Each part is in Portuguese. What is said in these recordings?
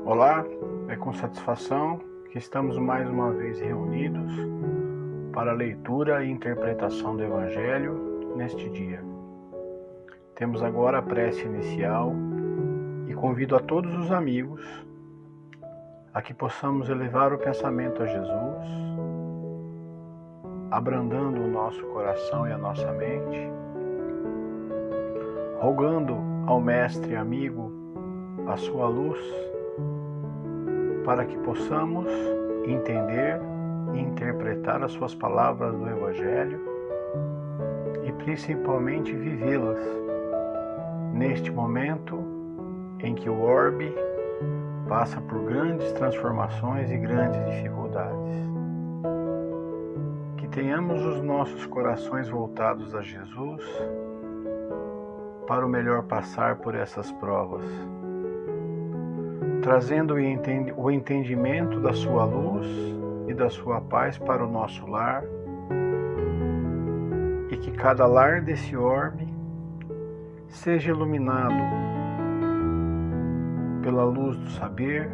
Olá, é com satisfação que estamos mais uma vez reunidos para a leitura e interpretação do Evangelho neste dia. Temos agora a prece inicial e convido a todos os amigos a que possamos elevar o pensamento a Jesus, abrandando o nosso coração e a nossa mente, rogando ao Mestre amigo a sua luz, para que possamos entender e interpretar as suas palavras do Evangelho e principalmente vivê-las neste momento em que o orbe passa por grandes transformações e grandes dificuldades. Que tenhamos os nossos corações voltados a Jesus para o melhor passar por essas provas, trazendo o entendimento da sua luz e da sua paz para o nosso lar, e que cada lar desse orbe seja iluminado pela luz do saber,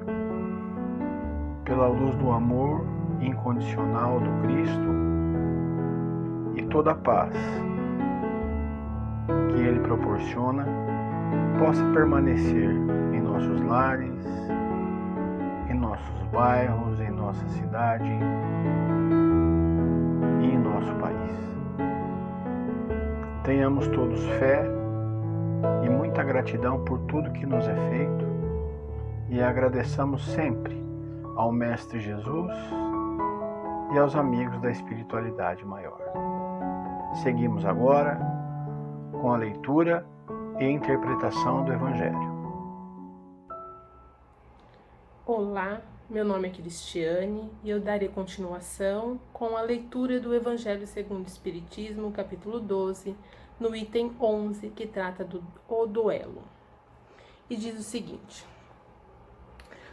pela luz do amor incondicional do Cristo, e toda a paz que Ele proporciona possa permanecer em nossos lares, em nossos bairros, em nossa cidade e em nosso país. Tenhamos todos fé e muita gratidão por tudo que nos é feito e agradeçamos sempre ao Mestre Jesus e aos amigos da espiritualidade maior. Seguimos agora com a leitura e interpretação do Evangelho. Olá, meu nome é Cristiane e eu darei continuação com a leitura do Evangelho segundo o Espiritismo, capítulo 12, no item 11, que trata do duelo. E diz o seguinte: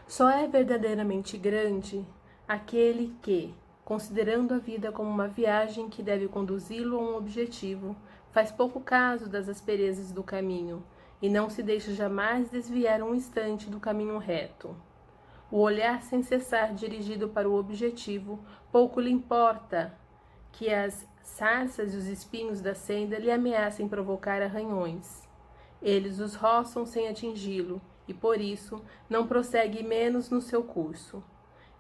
só é verdadeiramente grande aquele que, considerando a vida como uma viagem que deve conduzi-lo a um objetivo, faz pouco caso das asperezas do caminho e não se deixa jamais desviar um instante do caminho reto. O olhar sem cessar dirigido para o objetivo, pouco lhe importa que as sarças e os espinhos da senda lhe ameacem provocar arranhões. Eles os roçam sem atingi-lo e, por isso, não prossegue menos no seu curso.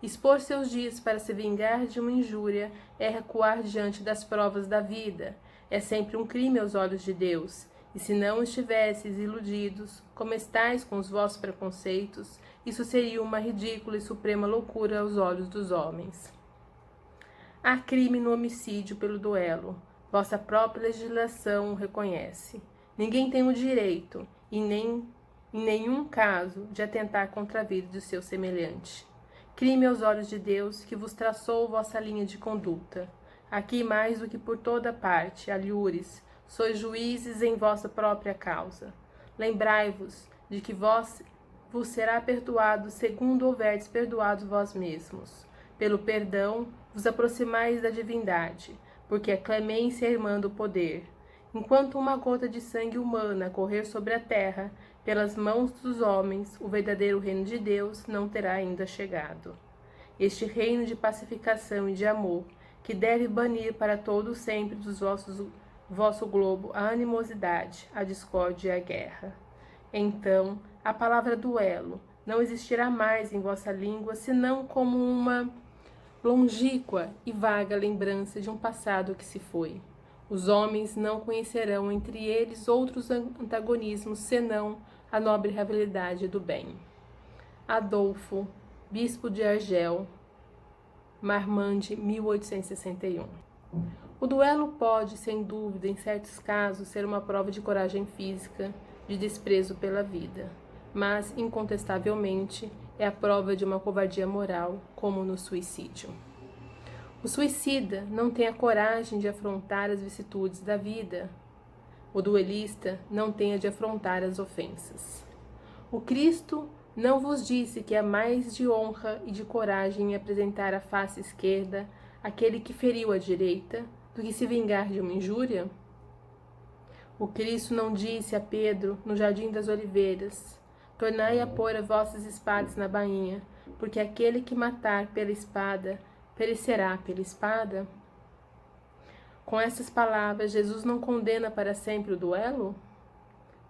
Expor seus dias para se vingar de uma injúria é recuar diante das provas da vida. É sempre um crime aos olhos de Deus, e se não estivesseis iludidos, como estáis com os vossos preconceitos, isso seria uma ridícula e suprema loucura aos olhos dos homens. Há crime no homicídio pelo duelo, vossa própria legislação o reconhece. Ninguém tem o direito, em nenhum caso, de atentar contra a vida de seu semelhante. Crime aos olhos de Deus, que vos traçou vossa linha de conduta. Aqui, mais do que por toda parte, alhures, sois juízes em vossa própria causa. Lembrai-vos de que vos será perdoado segundo houverdes perdoado vós mesmos. Pelo perdão, vos aproximais da divindade, porque a clemência é irmã do poder. Enquanto uma gota de sangue humana correr sobre a terra, pelas mãos dos homens, o verdadeiro reino de Deus não terá ainda chegado. Este reino de pacificação e de amor, que deve banir para todo sempre dos vosso globo a animosidade, a discórdia e a guerra. Então, a palavra duelo não existirá mais em vossa língua, senão como uma longínqua e vaga lembrança de um passado que se foi. Os homens não conhecerão entre eles outros antagonismos, senão a nobre rivalidade do bem. Adolfo, bispo de Argel, Marmande, 1861. O duelo pode, sem dúvida, em certos casos, ser uma prova de coragem física, de desprezo pela vida, mas, incontestavelmente, é a prova de uma covardia moral, como no suicídio. O suicida não tem a coragem de afrontar as vicissitudes da vida. O duelista não tem a de afrontar as ofensas. O Cristo não vos disse que há mais de honra e de coragem em apresentar a face esquerda àquele que feriu a direita, do que se vingar de uma injúria? O Cristo não disse a Pedro, no Jardim das Oliveiras: Tornai a pôr as vossas espadas na bainha, porque aquele que matar pela espada, perecerá pela espada. Com essas palavras, Jesus não condena para sempre o duelo?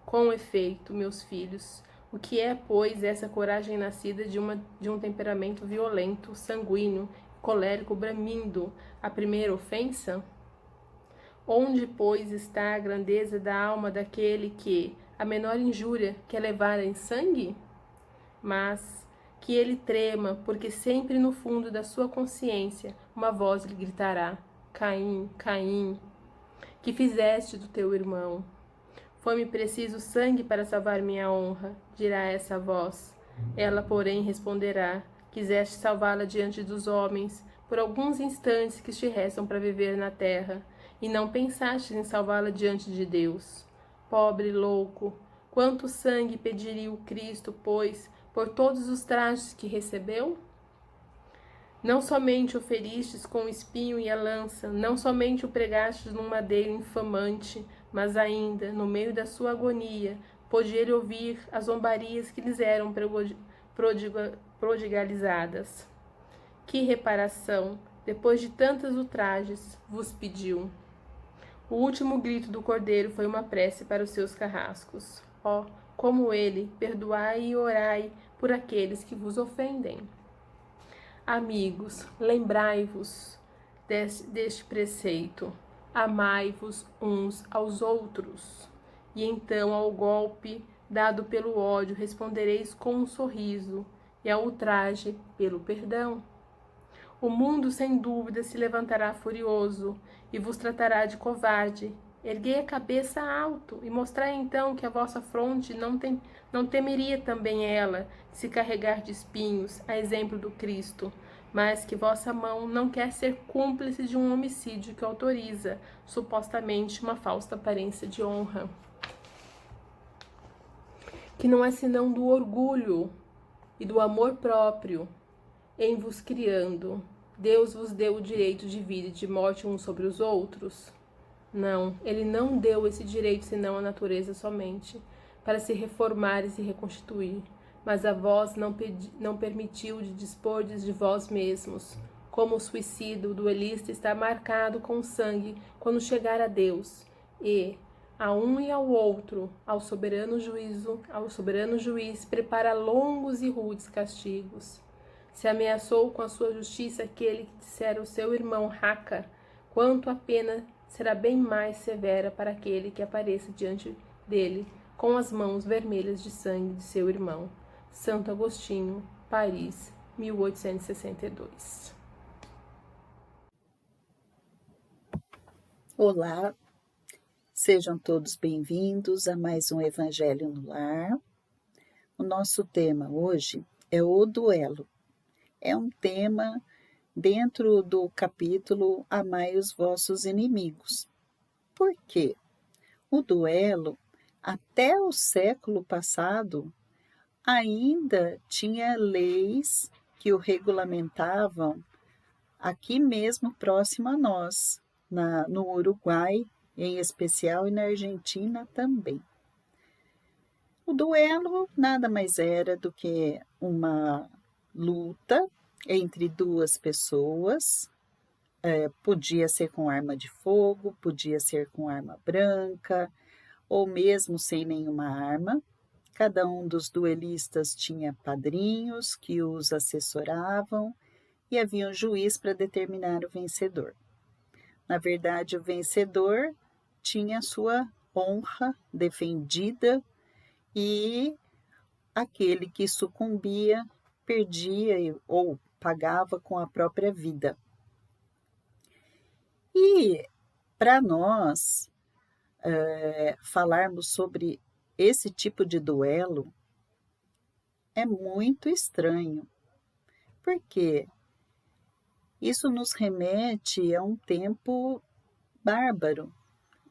Com efeito, meus filhos, o que é, pois, essa coragem nascida de um temperamento violento, sanguíneo, colérico, bramindo, a primeira ofensa? Onde, pois, está a grandeza da alma daquele que a menor injúria quer levar em sangue? Mas que ele trema, porque sempre no fundo da sua consciência uma voz lhe gritará: Caim, Caim, que fizeste do teu irmão? Foi-me preciso sangue para salvar minha honra, dirá essa voz. Ela, porém, responderá: Quiseste salvá-la diante dos homens, por alguns instantes que te restam para viver na terra, e não pensaste em salvá-la diante de Deus. Pobre louco, quanto sangue pediria o Cristo, pois, por todos os trajes que recebeu? Não somente o feristes com o espinho e a lança, não somente o pregastes num madeiro infamante, mas ainda, no meio da sua agonia, pôde ele ouvir as zombarias que lhes eram prodigalizadas. Que reparação, depois de tantas ultrajes, vos pediu? O último grito do cordeiro foi uma prece para os seus carrascos. Ó, como ele, perdoai e orai por aqueles que vos ofendem. Amigos, lembrai-vos deste preceito. Amai-vos uns aos outros. E então, ao golpe dado pelo ódio, respondereis com um sorriso, e ao ultraje, pelo perdão. O mundo, sem dúvida, se levantará furioso e vos tratará de covarde. Erguei a cabeça alto e mostrai então que a vossa fronte não temeria também ela se carregar de espinhos, a exemplo do Cristo, mas que vossa mão não quer ser cúmplice de um homicídio que autoriza, supostamente, uma falsa aparência de honra. Que não é senão do orgulho e do amor próprio em vos criando. Deus vos deu o direito de vida e de morte uns sobre os outros? Não, ele não deu esse direito senão à natureza somente, para se reformar e se reconstituir. Mas a vós não permitiu de dispordes de vós mesmos. Como o suicida, o duelista está marcado com sangue quando chegar a Deus. E, a um e ao outro, ao soberano juiz, prepara longos e rudes castigos. Se ameaçou com a sua justiça aquele que disser ao seu irmão raca, quanto a pena será bem mais severa para aquele que apareça diante dele com as mãos vermelhas de sangue de seu irmão. Santo Agostinho, Paris, 1862. Olá, sejam todos bem-vindos a mais um Evangelho no Lar. O nosso tema hoje é o duelo. É um tema dentro do capítulo Amai os vossos inimigos. Por quê? O duelo, até o século passado, ainda tinha leis que o regulamentavam aqui mesmo próximo a nós, no Uruguai em especial e na Argentina também. O duelo nada mais era do que uma luta entre duas pessoas, podia ser com arma de fogo, podia ser com arma branca, ou mesmo sem nenhuma arma. Cada um dos duelistas tinha padrinhos que os assessoravam e havia um juiz para determinar o vencedor. Na verdade, o vencedor tinha sua honra defendida e aquele que sucumbia perdia ou pagava com a própria vida. E para nós falarmos sobre esse tipo de duelo é muito estranho, porque isso nos remete a um tempo bárbaro,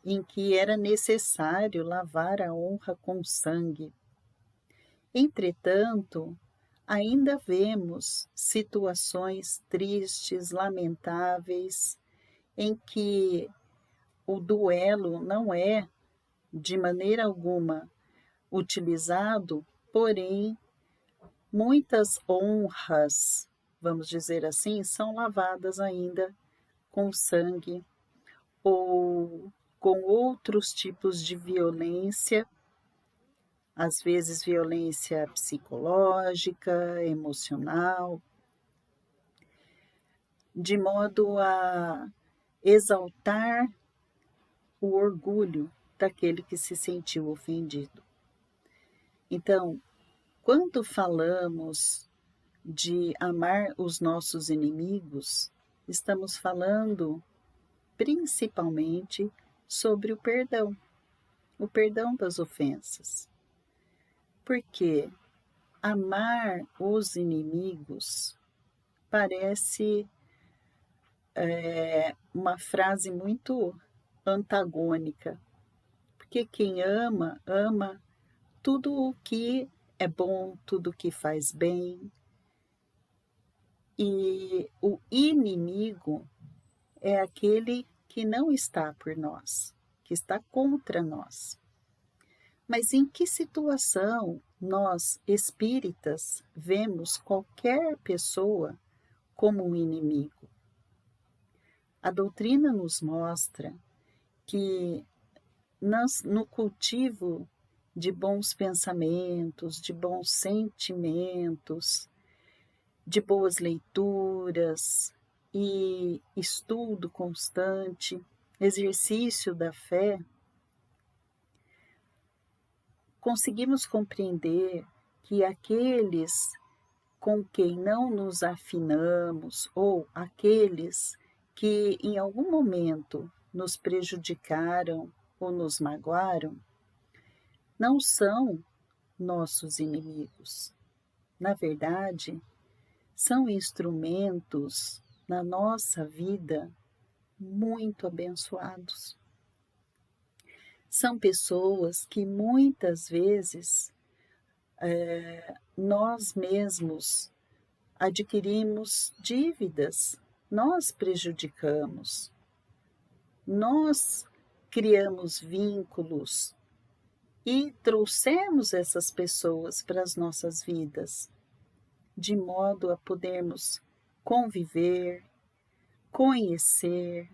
em que era necessário lavar a honra com sangue. Entretanto, ainda vemos situações tristes, lamentáveis, em que o duelo não é, de maneira alguma, utilizado porém, muitas honras, vamos dizer assim, são lavadas ainda com sangue ou com outros tipos de violência, às vezes violência psicológica, emocional, de modo a exaltar o orgulho daquele que se sentiu ofendido. Então, quando falamos de amar os nossos inimigos, estamos falando principalmente sobre o perdão das ofensas. Porque amar os inimigos parece uma frase muito antagônica, porque quem ama, ama tudo o que é bom, tudo o que faz bem, e o inimigo é aquele que não está por nós, que está contra nós. Mas em que situação nós, espíritas, vemos qualquer pessoa como um inimigo? A doutrina nos mostra que no cultivo de bons pensamentos, de bons sentimentos, de boas leituras e estudo constante, exercício da fé, conseguimos compreender que aqueles com quem não nos afinamos ou aqueles que em algum momento nos prejudicaram ou nos magoaram, não são nossos inimigos. Na verdade, são instrumentos na nossa vida muito abençoados. São pessoas que muitas vezes nós mesmos adquirimos dívidas, nós prejudicamos, nós criamos vínculos e trouxemos essas pessoas para as nossas vidas, de modo a podermos conviver, conhecer,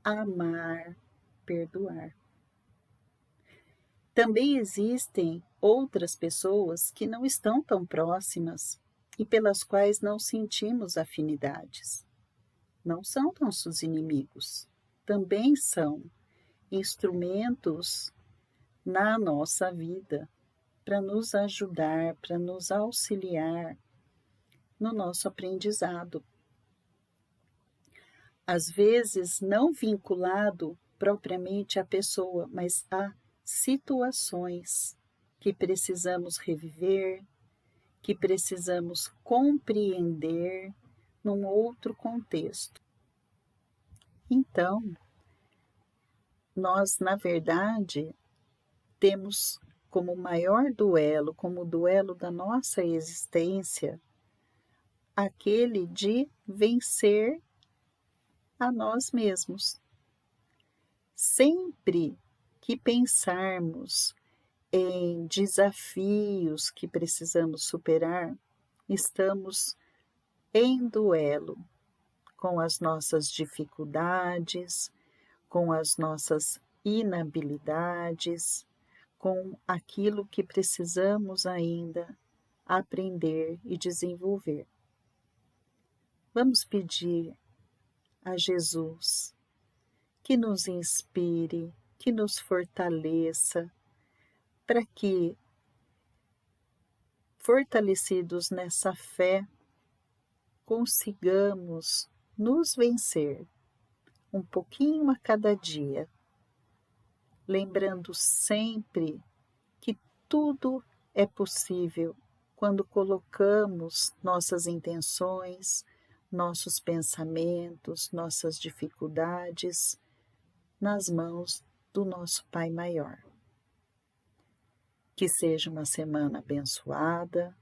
amar, perdoar. Também existem outras pessoas que não estão tão próximas e pelas quais não sentimos afinidades. Não são nossos inimigos, também são instrumentos na nossa vida para nos ajudar, para nos auxiliar no nosso aprendizado. Às vezes, não vinculado propriamente à pessoa, mas a situações que precisamos reviver, que precisamos compreender num outro contexto. Então, nós, na verdade, temos como maior duelo, como o duelo da nossa existência, aquele de vencer a nós mesmos. Sempre que pensarmos em desafios que precisamos superar, estamos em duelo com as nossas dificuldades, com as nossas inabilidades, com aquilo que precisamos ainda aprender e desenvolver. Vamos pedir a Jesus que nos inspire, que nos fortaleça, para que, fortalecidos nessa fé, consigamos nos vencer um pouquinho a cada dia, lembrando sempre que tudo é possível quando colocamos nossas intenções, nossos pensamentos, nossas dificuldades nas mãos do nosso Pai Maior. Que seja uma semana abençoada,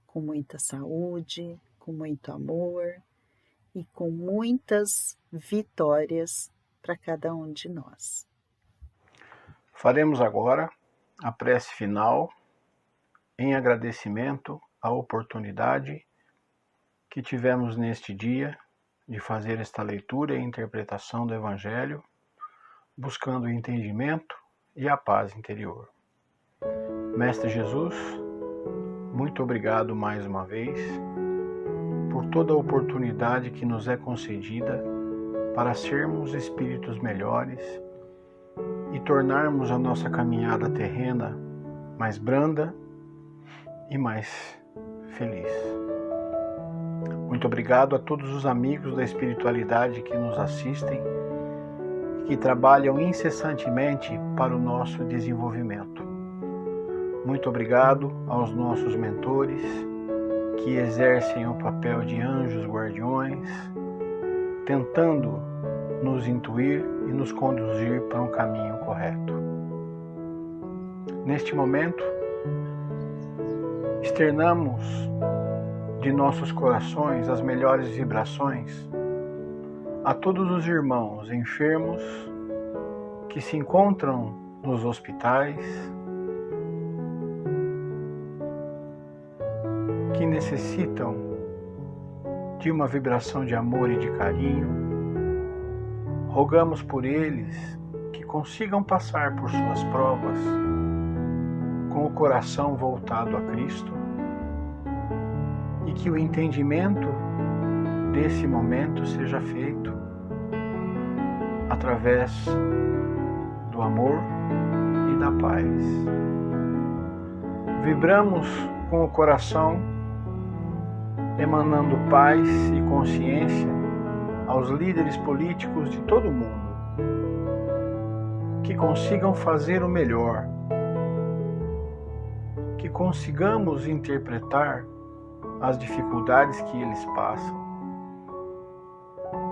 com muita saúde, com muito amor e com muitas vitórias para cada um de nós. Faremos agora a prece final em agradecimento à oportunidade que tivemos neste dia de fazer esta leitura e interpretação do Evangelho, buscando o entendimento e a paz interior. Mestre Jesus, muito obrigado mais uma vez por toda a oportunidade que nos é concedida para sermos espíritos melhores e tornarmos a nossa caminhada terrena mais branda e mais feliz. Muito obrigado a todos os amigos da espiritualidade que nos assistem e que trabalham incessantemente para o nosso desenvolvimento. Muito obrigado aos nossos mentores que exercem o papel de anjos guardiões, tentando nos intuir e nos conduzir para um caminho correto. Neste momento, externamos de nossos corações as melhores vibrações a todos os irmãos enfermos que se encontram nos hospitais, que necessitam de uma vibração de amor e de carinho. Rogamos por eles que consigam passar por suas provas com o coração voltado a Cristo e que o entendimento desse momento seja feito através do amor e da paz. Vibramos com o coração, emanando paz e consciência aos líderes políticos de todo o mundo, que consigam fazer o melhor, que consigamos interpretar as dificuldades que eles passam,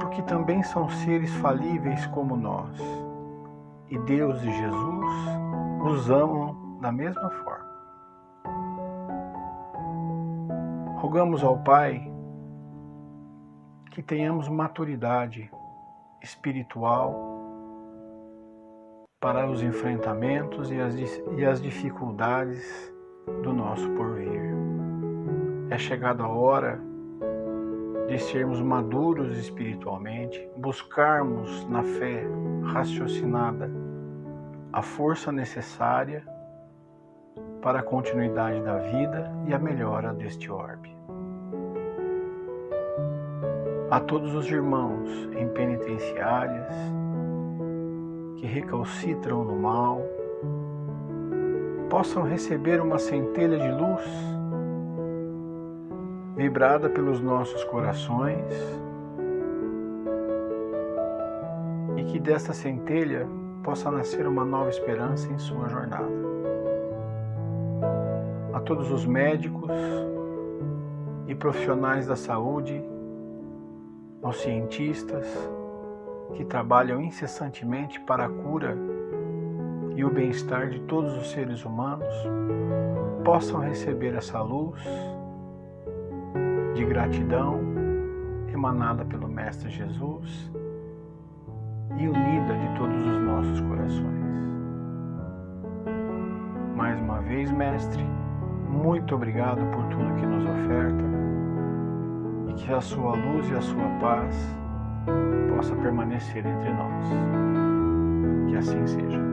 porque também são seres falíveis como nós, e Deus e Jesus os amam da mesma forma. Rogamos ao Pai que tenhamos maturidade espiritual para os enfrentamentos e as dificuldades do nosso porvir. É chegada a hora de sermos maduros espiritualmente, buscarmos na fé raciocinada a força necessária para a continuidade da vida e a melhora deste orbe. A todos os irmãos em penitenciárias que recalcitram no mal, possam receber uma centelha de luz vibrada pelos nossos corações e que desta centelha possa nascer uma nova esperança em sua jornada. A todos os médicos e profissionais da saúde, aos cientistas que trabalham incessantemente para a cura e o bem-estar de todos os seres humanos, possam receber essa luz de gratidão emanada pelo Mestre Jesus e unida de todos os nossos corações. Mais uma vez, Mestre, muito obrigado por tudo que nos oferta e que a sua luz e a sua paz possa permanecer entre nós. Que assim seja.